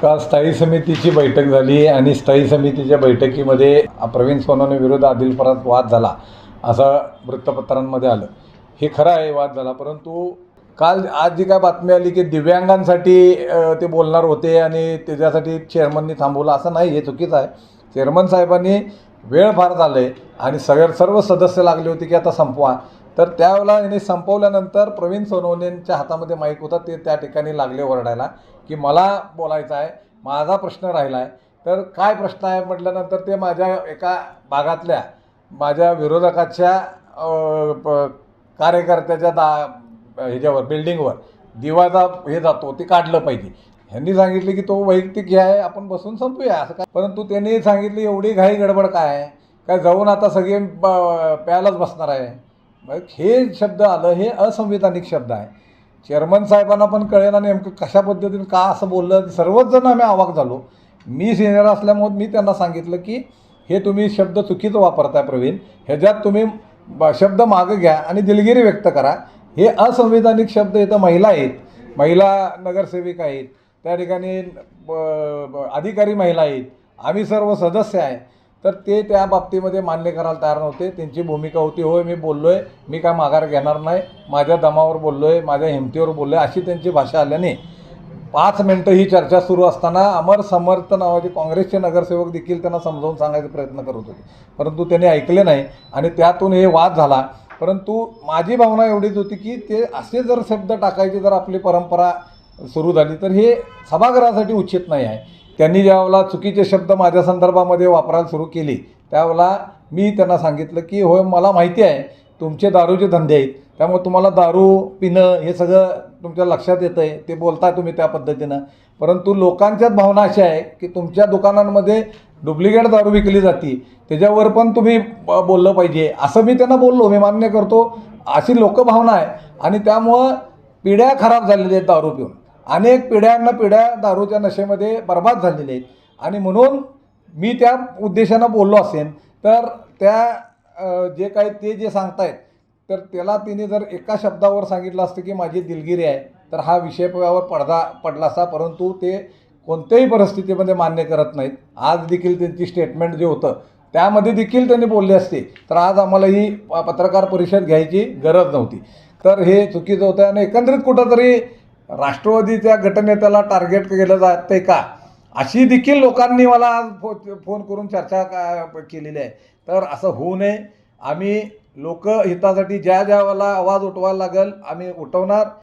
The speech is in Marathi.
काल स्थायी समितीची बैठक झाली आणि स्थायी समितीच्या बैठकीमध्ये प्रवीण सोनवणे विरुद्ध आदिल फरात वाद झाला असं वृत्तपत्रांमध्ये आलं. हे खरं आहे, वाद झाला. परंतु आज जी काय बातमी आली की दिव्यांगांसाठी ते बोलणार होते आणि त्याच्यासाठी चेअरमननी थांबवलं, असं नाही. हे चुकीचं आहे. चेअरमन साहेबांनी वेळ फार झालं आहे आणि सर्व सदस्य लागले होते की आता संपवा. तर त्यावेळेला यांनी संपवल्यानंतर प्रवीण सोनवणेंच्या हातामध्ये माईक होता, ते त्या ठिकाणी लागले ओरडायला की मला बोलायचं आहे, माझा प्रश्न राहिला आहे. तर काय प्रश्न आहे म्हटल्यानंतर ते माझ्या एका भागातल्या माझ्या विरोधकाच्या कार्यकर्त्याच्या ह्याच्यावर बिल्डिंगवर दिवाचा हे जातो, ते काढलं पाहिजे. ह्यांनी सांगितले की तो वैयक्तिक हे आहे, आपण बसून संपूया असं काय. परंतु त्यांनी सांगितले एवढी घाई गडबड काय जाऊन आता सगळे प्यायलाच बसणार आहे. हे शब्द आलं, हे असंविधानिक शब्द आहे. चेअरमन साहेबांना पण कळेना नेमकं कशा पद्धतीने का असं बोललं. सर्वच जण आम्ही अवाक झालो. मी सिनियर असल्यामुळे मी त्यांना सांगितलं की हे तुम्ही शब्द चुकीचं वापरताय प्रवीण, ह्याच्यात तुम्ही शब्द मागं घ्या आणि दिलगिरी व्यक्त करा. हे असंविधानिक शब्द इथं महिला आहेत, महिला नगरसेविका आहेत, त्या ठिकाणी अधिकारी महिला आहेत, आम्ही सर्व सदस्य आहे. तर ते त्या बाबतीमध्ये मान्य करायला तयार नव्हते. त्यांची भूमिका होती, होय मी बोललो आहे, मी काय माघार घेणार नाही, माझ्या दमावर बोललो आहे, माझ्या हिमतीवर बोललो आहे, अशी त्यांची भाषा आल्याने 5 मिनटं ही चर्चा सुरू असताना अमर समर्थ नावाचे काँग्रेसचे नगरसेवक देखील त्यांना समजावून सांगायचा प्रयत्न करत होते. परंतु त्यांनी ऐकले नाही आणि त्यातून हे वाद झाला. परंतु माझी भावना एवढीच होती की ते असे जर शब्द टाकायची जर आपली परंपरा सुरू झाली तर हे सभागृहासाठी उचित नाही आहे. त्यांनी ज्यावेळेला चुकीचे शब्द माझ्या संदर्भामध्ये वापरायला सुरू केली त्यावेळेला मी त्यांना सांगितलं की होय मला माहिती आहे तुमचे दारूचे धंदे आहेत, त्यामुळे तुम्हाला दारू पिणं हे सगळं तुमच्या लक्षात येतं आहे, ते बोलताय तुम्ही त्या पद्धतीनं. परंतु लोकांच्याच भावना अशा आहे की तुमच्या दुकानांमध्ये डुप्लिकेट दारू विकली जाते, त्याच्यावर पण तुम्ही बोललं पाहिजे असं मी त्यांना बोललो. मी मान्य करतो अशी लोकभावना आहे आणि त्यामुळं पिढ्या खराब झालेल्या आहेत दारू पिऊन. अनेक पिढ्या दारूच्या नशेमध्ये बर्बाद झालेले आहेत आणि म्हणून मी त्या उद्देशानं बोललो असेल तर त्या जे काही ते जे सांगतायत तर त्याला तिने जर एका शब्दावर सांगितलं असतं की माझी दिलगिरी आहे तर हा विषयावर पडला असता. परंतु ते कोणत्याही परिस्थितीमध्ये मान्य करत नाहीत. आज देखील त्यांची स्टेटमेंट जे होतं त्यामध्ये देखील त्यांनी बोलले असते तर आज आम्हाला ही पत्रकार परिषद घ्यायची गरज नव्हती. तर हे चुकीचं होतं आणि एकंदरीत कुठंतरी राष्ट्रवादीच्या गटनेत्याला टार्गेट केलं जातं का अशी देखील लोकांनी मला आज फोन करून चर्चा केलेली आहे. तर असं होऊ नये. आम्ही लोकहितासाठी ज्या वेळेला आवाज उठवायला लागेल आम्ही उठवणार.